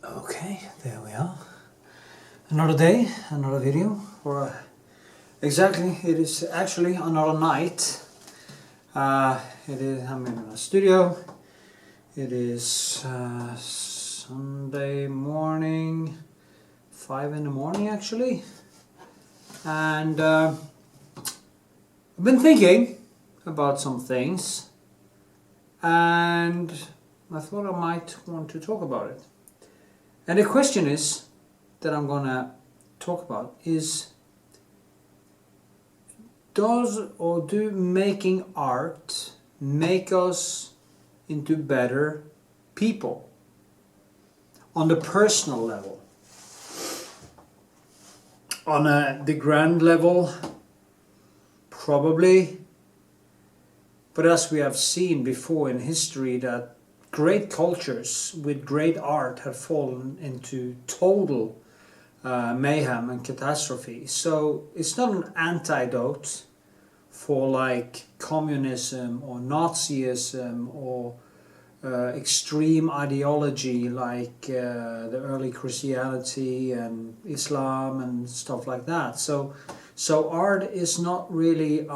Okay, there we are. Another day, another video. Or exactly, it is actually another night. I'm in a studio. It is Sunday morning, 5 in the morning actually. And I've been thinking about some things, and I thought I might want to talk about it. And the question is that I'm gonna talk about is, do making art make us into better people on the personal level? On the grand level, probably. But as we have seen before in history, that great cultures with great art have fallen into total mayhem and catastrophe. So it's not an antidote for like communism or Nazism or extreme ideology like the early Christianity and Islam and stuff like that. So art is not really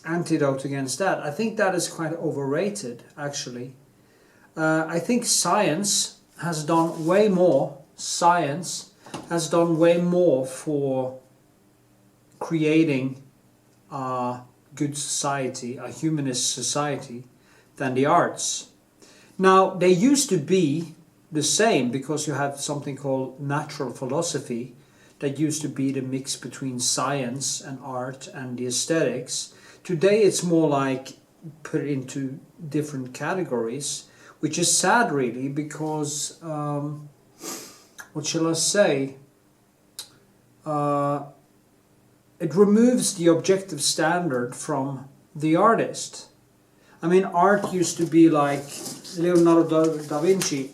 antidote against that. I think that is quite overrated actually. I think science has done way more. Science has done way more for creating a good society, a humanist society, than the arts. Now, they used to be the same because you have something called natural philosophy that used to be the mix between science and art and the aesthetics. Today it's more like put into different categories, which is sad really, because what shall I say? It removes the objective standard from the artist. I mean, art used to be like Leonardo da Vinci,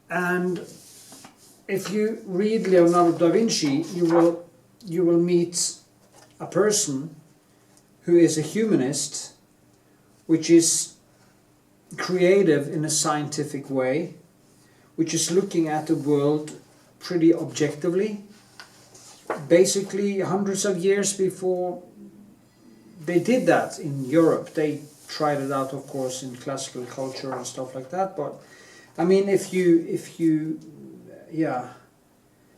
and if you read Leonardo da Vinci, you will meet a person who is a humanist, which is creative in a scientific way, which is looking at the world pretty objectively. Basically, hundreds of years before they did that in Europe, they tried it out, of course, in classical culture and stuff like that. But I mean, if you, yeah,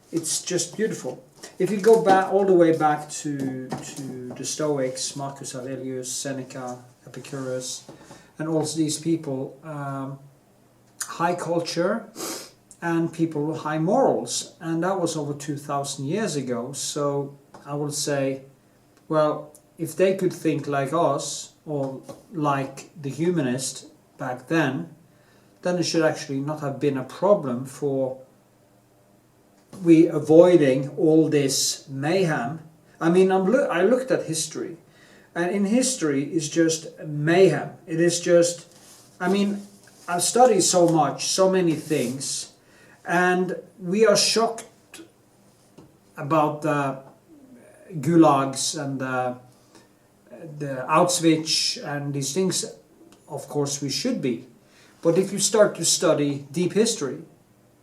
it's just beautiful. If you go back all the way back to the Stoics, Marcus Aurelius, Seneca, Epicurus, and all these people, high culture and people with high morals, and that was over 2,000 years ago. So I would say, well, if they could think like us or like the humanist back then it should actually not have been a problem for we avoiding all this mayhem. I mean, I looked at history, and in history is just mayhem. It is just, I mean, I've studied so much, so many things, and we are shocked about the gulags and the Auschwitz and these things. Of course we should be, but if you start to study deep history,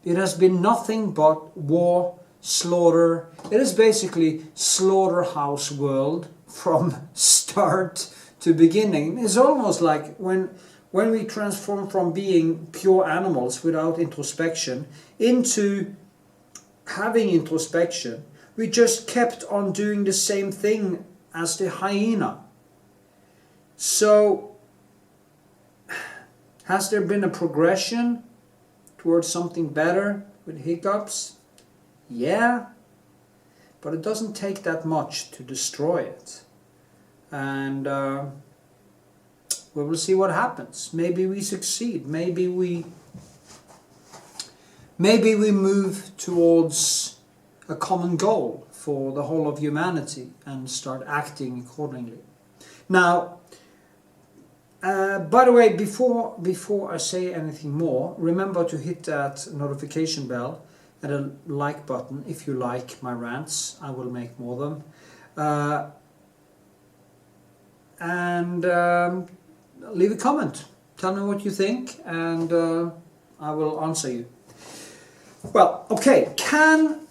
it has been nothing but war, slaughter. It is basically slaughterhouse world from start to beginning. It's almost like when we transform from being pure animals without introspection into having introspection, we just kept on doing the same thing as the hyena. So, has there been a progression towards something better with hiccups? Yeah, but it doesn't take that much to destroy it. And we will see what happens. Maybe we succeed. Maybe we move towards a common goal for the whole of humanity and start acting accordingly. Now, by the way, before I say anything more, remember to hit that notification bell and a like button if you like my rants. I will make more of them. And leave a comment. tell me what you think, and I will answer you. Well, okay, can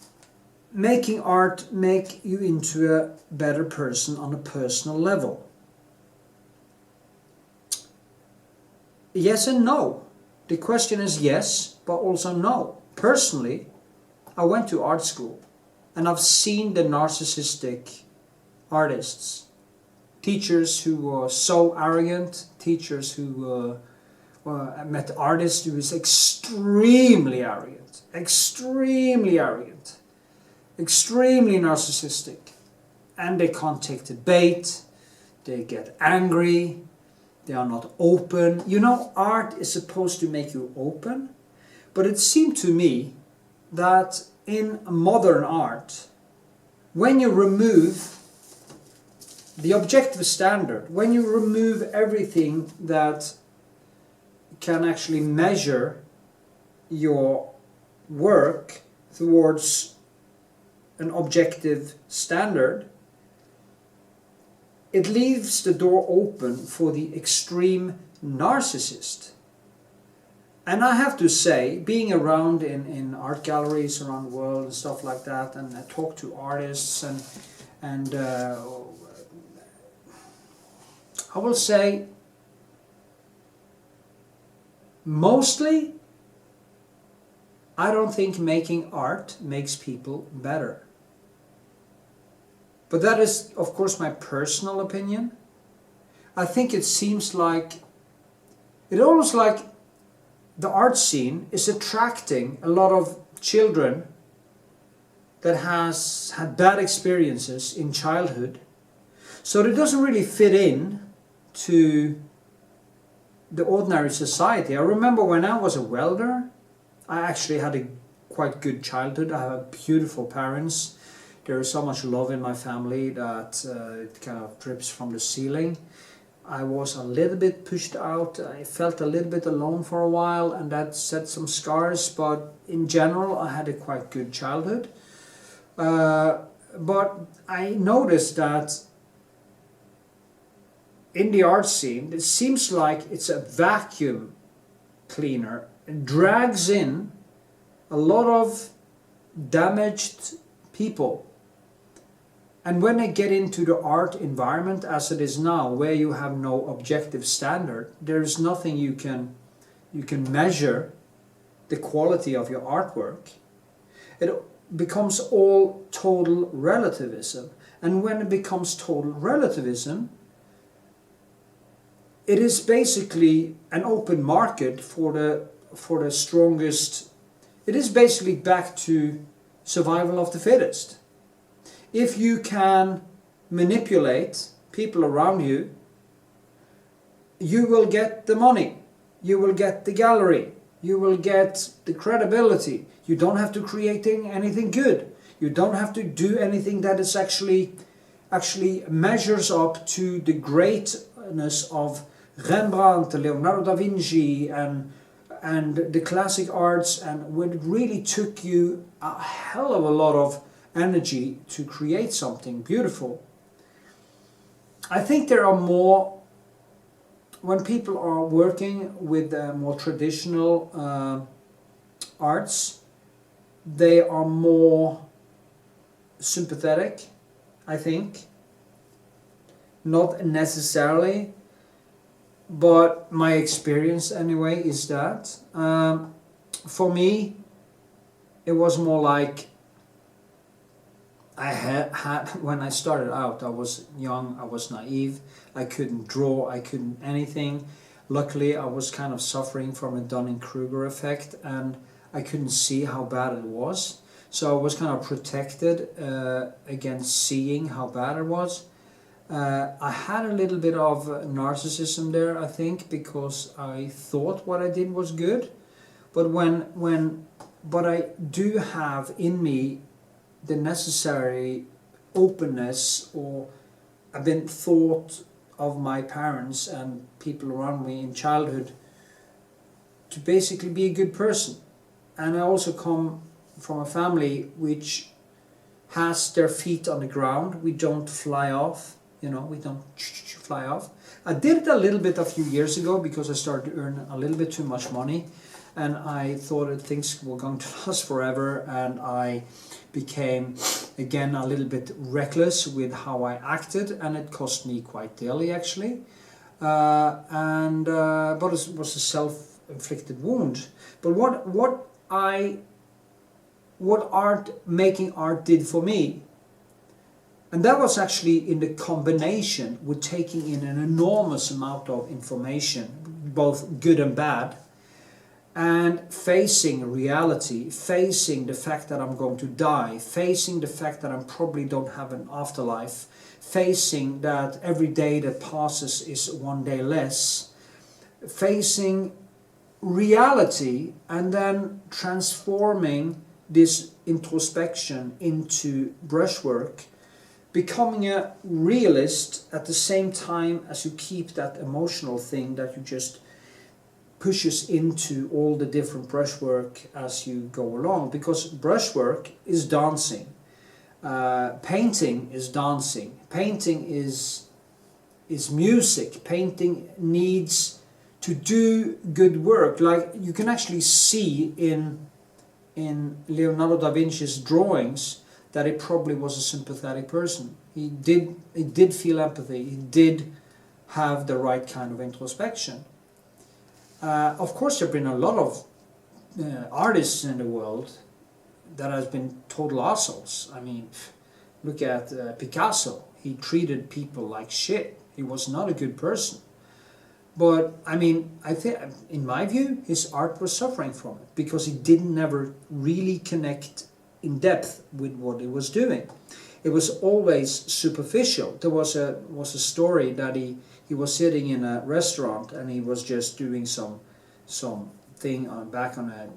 making art make you into a better person on a personal level? Yes and no. The question is yes, but also no. Personally, I went to art school and I've seen the narcissistic artists. Teachers who were so arrogant, teachers who I met artists who was extremely arrogant, extremely narcissistic. And they can't take the bait, they get angry, they are not open. You know, art is supposed to make you open, but it seemed to me that in modern art, when you remove the objective standard, when you remove everything that can actually measure your work towards an objective standard, it leaves the door open for the extreme narcissist. And I have to say, being around in art galleries around the world and stuff like that, and I talk to artists, and I will say, mostly, I don't think making art makes people better. But that is, of course, my personal opinion. I think it seems like, it almost like the art scene is attracting a lot of children that has had bad experiences in childhood. So it doesn't really fit in to the ordinary society. I remember when I was a welder, I actually had a quite good childhood. I had beautiful parents. There is so much love in my family that it kind of drips from the ceiling. I was a little bit pushed out. I felt a little bit alone for a while, and that set some scars. But in general, I had a quite good childhood. But I noticed that in the art scene, it seems like it's a vacuum cleaner. It drags in a lot of damaged people. And when they get into the art environment as it is now, where you have no objective standard, there is nothing you can measure the quality of your artwork. It becomes all total relativism. And when it becomes total relativism, it is basically an open market for the strongest. It is basically back to survival of the fittest. If you can manipulate people around you, you will get the money, you will get the gallery, you will get the credibility. You don't have to create anything good. You don't have to do anything that is actually measures up to the greatness of Rembrandt, Leonardo da Vinci, and the classic arts, and when it really took you a hell of a lot of energy to create something beautiful. I think there are more, when people are working with more traditional arts, they are more sympathetic, I think. Not necessarily, but my experience anyway is that. For me, it was more like I had when I started out, I was young, I was naive, I couldn't draw, I couldn't anything. Luckily, I was kind of suffering from a Dunning-Kruger effect, and I couldn't see how bad it was. So I was kind of protected against seeing how bad it was. I had a little bit of narcissism there, I think, because I thought what I did was good. But but I do have in me the necessary openness, or I've been thought of my parents and people around me in childhood to basically be a good person. And I also come from a family which has their feet on the ground. We don't fly off. You know, we don't fly off. I did it a little bit a few years ago because I started to earn a little bit too much money, and I thought that things were going to last forever, and I became again a little bit reckless with how I acted, and it cost me quite dearly actually. But it was a self-inflicted wound. But what making art did for me, and that was actually in the combination with taking in an enormous amount of information, both good and bad, and facing reality, facing the fact that I'm going to die, facing the fact that I probably don't have an afterlife, facing that every day that passes is one day less, facing reality and then transforming this introspection into brushwork, becoming a realist at the same time as you keep that emotional thing that you just pushes into all the different brushwork as you go along, because brushwork is dancing, painting is dancing, painting is music, painting needs to do good work. Like you can actually see in Leonardo da Vinci's drawings that he probably was a sympathetic person. He did feel empathy, he did have the right kind of introspection. Of course, there have been a lot of artists in the world that has been total assholes. I mean, look at Picasso. He treated people like shit. He was not a good person. But I mean, I think, in my view, his art was suffering from it because he didn't never really connect in depth with what he was doing. It was always superficial. There was a story that he was sitting in a restaurant and he was just doing some thing back on a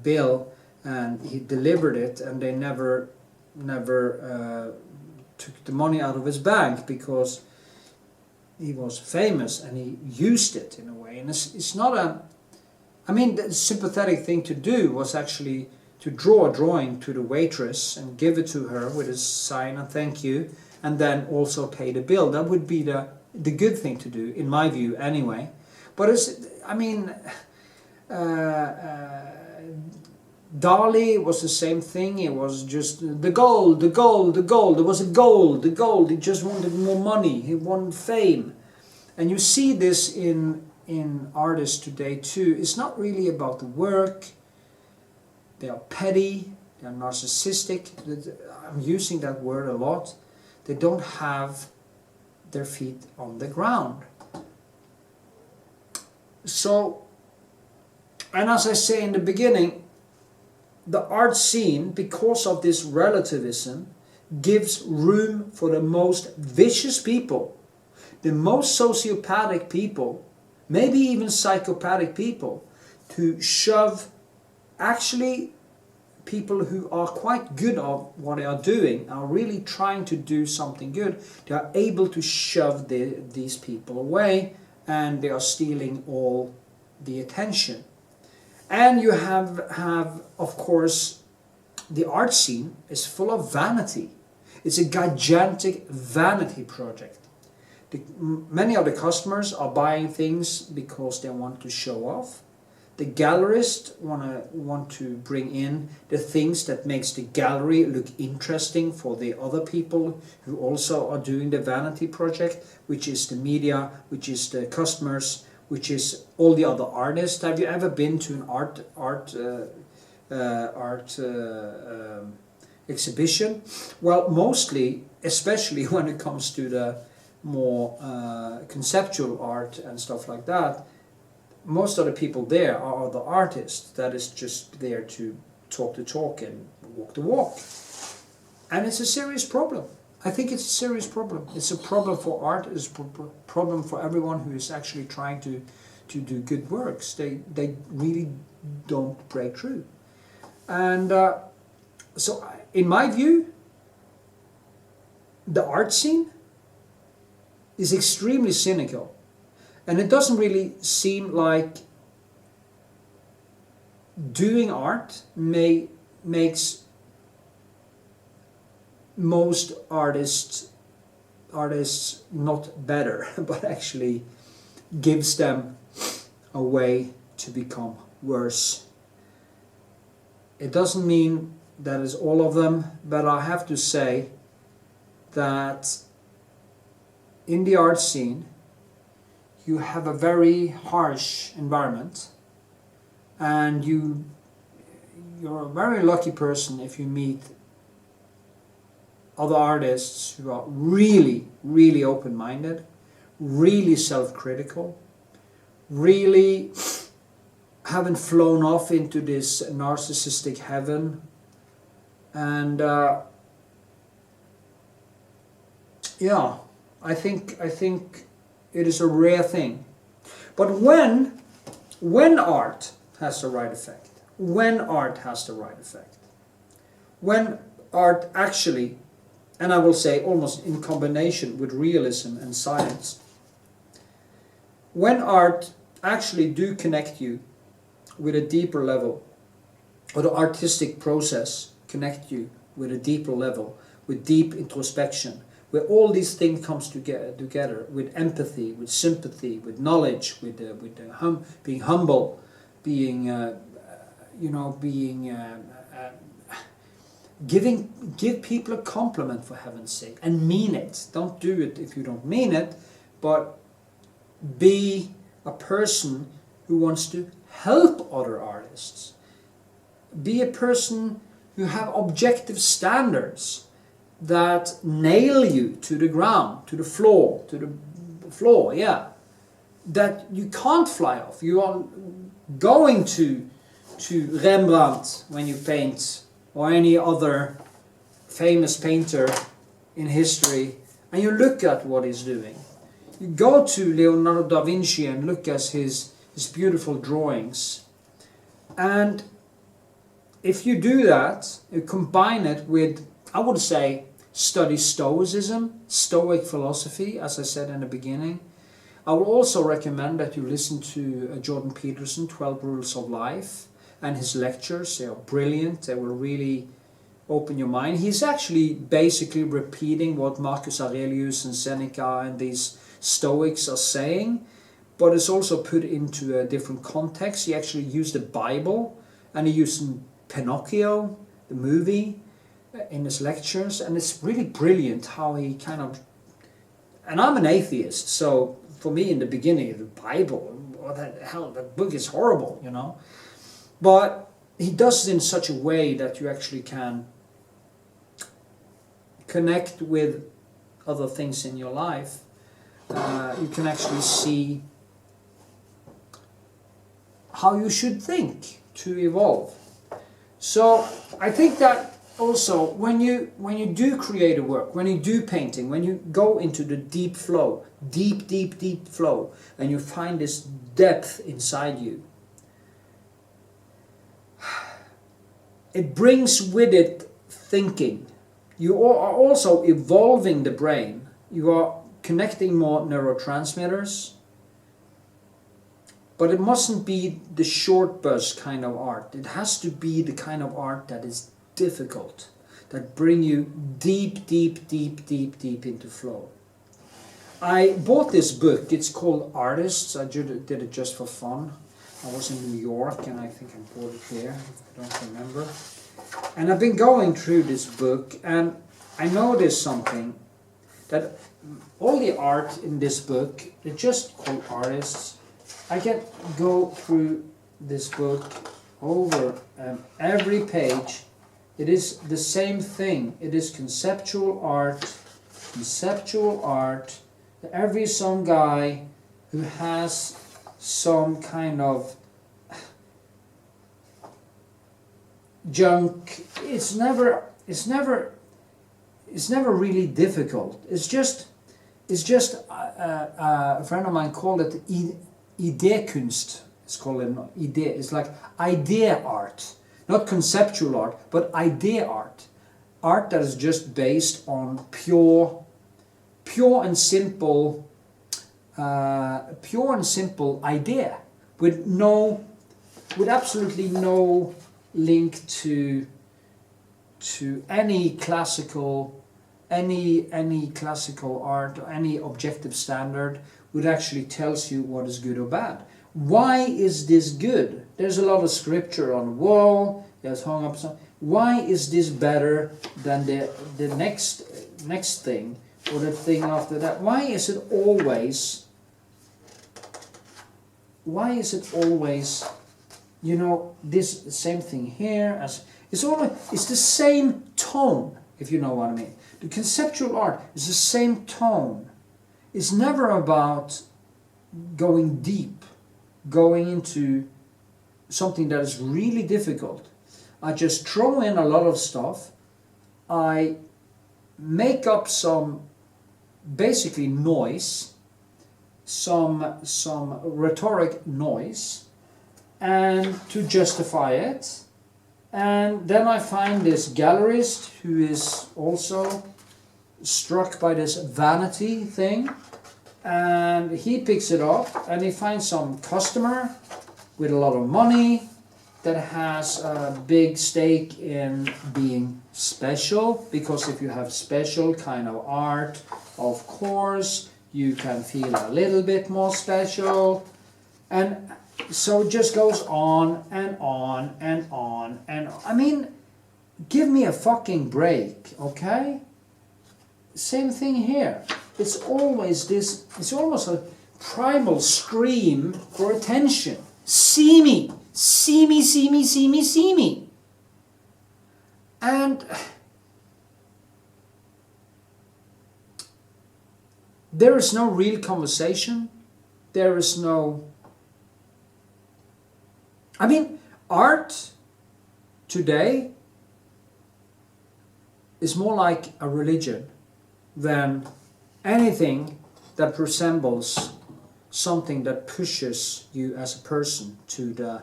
bill, and he delivered it, and they never took the money out of his bank because he was famous and he used it in a way. And it's not a, I mean, the sympathetic thing to do was actually to draw a drawing to the waitress and give it to her with a sign and thank you, and then also pay the bill. That would be the good thing to do, in my view anyway. But I mean, Dali was the same thing. It was just the gold. There was a gold, the gold. He just wanted more money. He wanted fame. And you see this in artists today too. It's not really about the work. They are petty. They are narcissistic. I'm using that word a lot. They don't have their feet on the ground. So, and as I say in the beginning, the art scene, because of this relativism, gives room for the most vicious people, the most sociopathic people, maybe even psychopathic people, to shove actually people who are quite good at what they are doing, are really trying to do something good. They are able to shove these people away, and they are stealing all the attention. And you have of course, the art scene is full of vanity. It's a gigantic vanity project. Many of the customers are buying things because they want to show off. The gallerists want to bring in the things that makes the gallery look interesting for the other people who also are doing the vanity project, which is the media, which is the customers, which is all the other artists. Have you ever been to an art exhibition? Well, mostly, especially when it comes to the more conceptual art and stuff like that, most of the people there are the artists that is just there to talk the talk and walk the walk. And it's a serious problem. I think it's a serious problem. It's a problem for art, it's a problem for everyone who is actually trying to do good works. They really don't break through. And so in my view, the art scene is extremely cynical. And it doesn't really seem like doing art makes most artists artists not better, but actually gives them a way to become worse. It doesn't mean that it's all of them, but I have to say that in the art scene you have a very harsh environment, and you're a very lucky person if you meet other artists who are really, really open-minded, really self-critical, really haven't flown off into this narcissistic heaven, and yeah, I think it is a rare thing. But when art has the right effect, when art actually, and I will say almost in combination with realism and science, when art actually do connect you with a deeper level, or the artistic process connect you with a deeper level, with deep introspection, where all these things comes together with empathy, with sympathy, with knowledge, with being humble, being give people a compliment, for heaven's sake, and mean it. Don't do it if you don't mean it, but be a person who wants to help other artists. Be a person who have objective standards that nail you to the ground, to the floor, yeah. That you can't fly off. You are going to Rembrandt when you paint, or any other famous painter in history, and you look at what he's doing. You go to Leonardo da Vinci and look at his beautiful drawings. And if you do that, you combine it with, I would say, study Stoicism, Stoic philosophy, as I said in the beginning. I will also recommend that you listen to Jordan Peterson, 12 Rules of Life, and his lectures. They are brilliant. They will really open your mind. He's actually basically repeating what Marcus Aurelius and Seneca and these Stoics are saying, but it's also put into a different context. He actually used the Bible, and he used Pinocchio, the movie, in his lectures, and it's really brilliant how he kind of, and I'm an atheist, so for me in the beginning, the Bible, what the hell, that book is horrible, you know, but he does it in such a way that you actually can connect with other things in your life. You can actually see how you should think to evolve. So I think that also when you do create a work, when you do painting, when you go into the deep flow, deep flow, and you find this depth inside you, it brings with it thinking. You are also evolving the brain. You are connecting more neurotransmitters. But it mustn't be the short burst kind of art. It has to be the kind of art that is difficult, that bring you deep into flow. I bought this book. It's called Artists. I did it just for fun. I was in New York, and I think I bought it here. I don't remember. And I've been going through this book, and I noticed something, that all the art in this book, it's just called Artists. I can go through this book over every page. It is the same thing. It is conceptual art. Some guy who has some kind of junk. It's never really difficult. It's just a friend of mine called it idékunst. It's called an idea. It's like idea art, not conceptual art, but idea art. Art that is just based on pure and simple idea, with absolutely no link to any classical any classical art or any objective standard would actually tells you what is good or bad. Why is this good? There's a lot of scripture on the wall. There's hung up some. Why is this better than the next thing or the thing after that? Why is it always? You know, this same thing here as it's the same tone, if you know what I mean. The conceptual art is the same tone. It's never about going deep, going into something that is really difficult. I just throw in a lot of stuff. I make up some basically noise, some rhetoric noise, and to justify it. And then I find this gallerist who is also struck by this vanity thing, and he picks it up and he finds some customer with a lot of money that has a big stake in being special, because if you have special kind of art, of course you can feel a little bit more special. And so it just goes on and on and on and on. I mean, give me a fucking break, okay? Same thing here. It's always this, it's almost a primal scream for attention. See me, see me, see me, see me, see me. And there is no real conversation. There is no... I mean, art today is more like a religion than anything that resembles something that pushes you as a person to the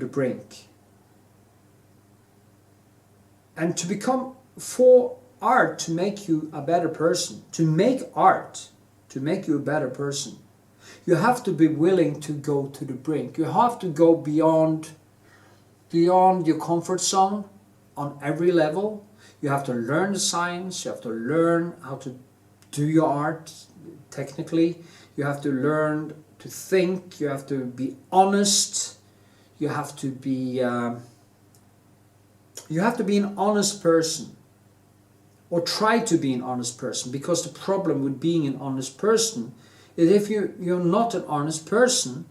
brink. And to become for art to make you a better person, to make art to make you a better person, you have to be willing to go to the brink. You have to go beyond your comfort zone on every level. You have to learn the science. You have to learn how to do your art technically. You have to learn to think. You have to be honest. You have to be an honest person, or try to be an honest person. Because the problem with being an honest person is if you're not an honest person,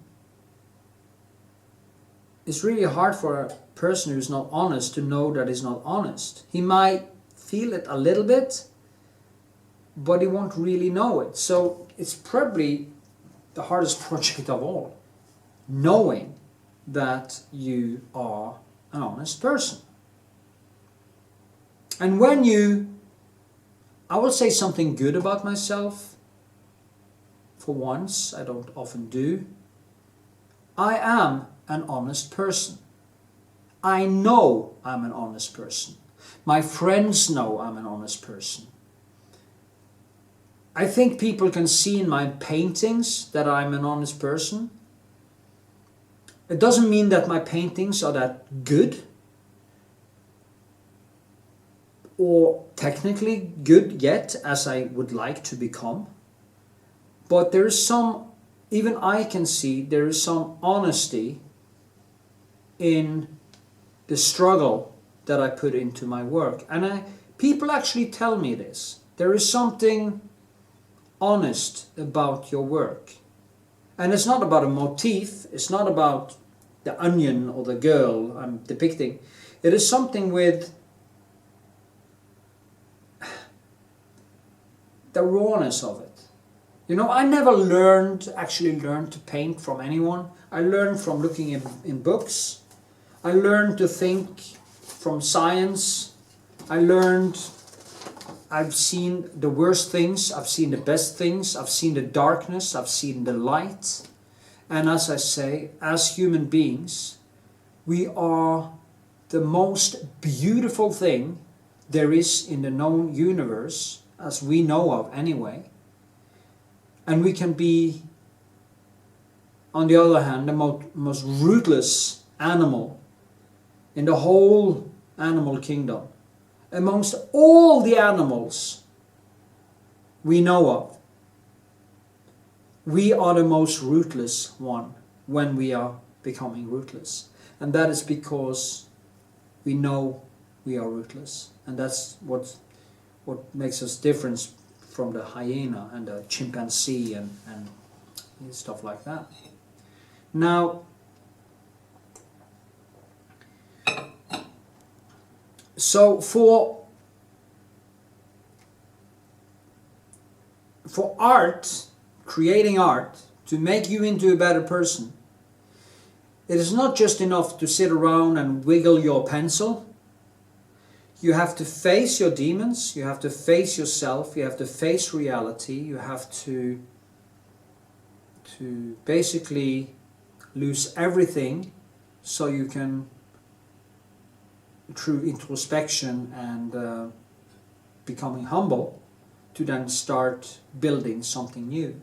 it's really hard for a person who's not honest to know that he's not honest. He might feel it a little bit, but he won't really know it. So it's probably the hardest project of all, knowing that you are an honest person. And when I will say something good about myself. For once, I don't often do. I am an honest person. I know I'm an honest person. My friends know I'm an honest person. I think people can see in my paintings that I'm an honest person. It doesn't mean that my paintings are that good or technically good yet, as I would like to become. But there is some, even I can see, there is some honesty in the struggle that I put into my work. And people actually tell me this. There is something honest about your work. And it's not about a motif. It's not about the onion or the girl I'm depicting. It is something with the rawness of it. You know, I never actually learned to paint from anyone. I learned from looking in books. I learned to think from science. I've seen the worst things, I've seen the best things, I've seen the darkness, I've seen the light. And as I say, as human beings, we are the most beautiful thing there is in the known universe, as we know of anyway. And we can be, on the other hand, the most ruthless animal in the whole animal kingdom. amongst all the animals we know of, we are the most rootless one when we are becoming rootless. And that is because we know we are rootless. And that's what makes us different from the hyena and the chimpanzee and stuff like that. Now, so for art, creating art, to make you into a better person, it is not just enough to sit around and wiggle your pencil. You have to face your demons, you have to face yourself, you have to face reality, you have to basically lose everything so you can, through introspection and becoming humble, to then start building something new.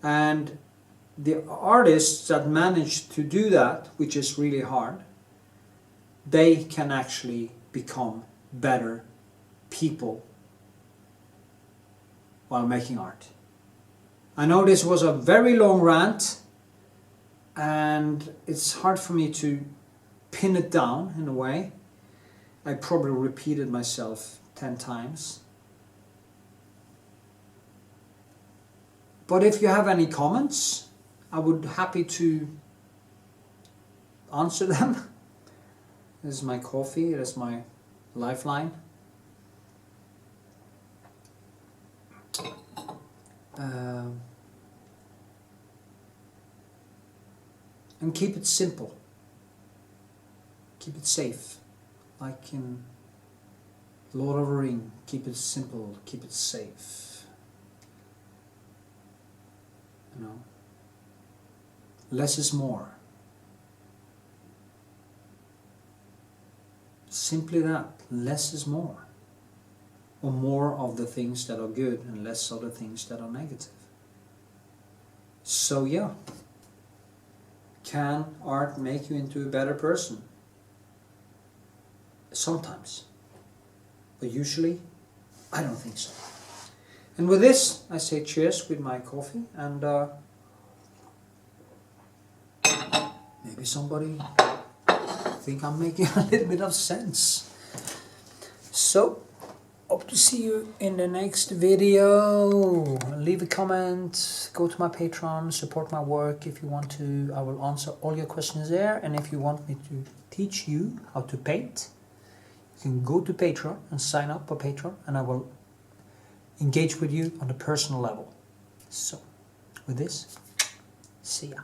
And the artists that manage to do that, which is really hard, they can actually become better people while making art. I know this was a very long rant, and it's hard for me to pin it down in a way. I probably repeated myself 10 times. But if you have any comments, I would be happy to answer them. This is my coffee, this is my lifeline. And keep it simple. Keep it safe. Like in Lord of the Rings, keep it simple, keep it safe. You know, less is more. Simply that, less is more. Or more of the things that are good and less of the things that are negative. So yeah, can art make you into a better person? Sometimes. But usually, I don't think so. And with this, I say cheers with my coffee, and maybe somebody think I'm making a little bit of sense. So, hope to see you in the next video. Leave a comment, go to my Patreon, support my work if you want to. I will answer all your questions there. And if you want me to teach you how to paint, you can go to Patreon and sign up for Patreon, and I will engage with you on a personal level. So, with this, see ya.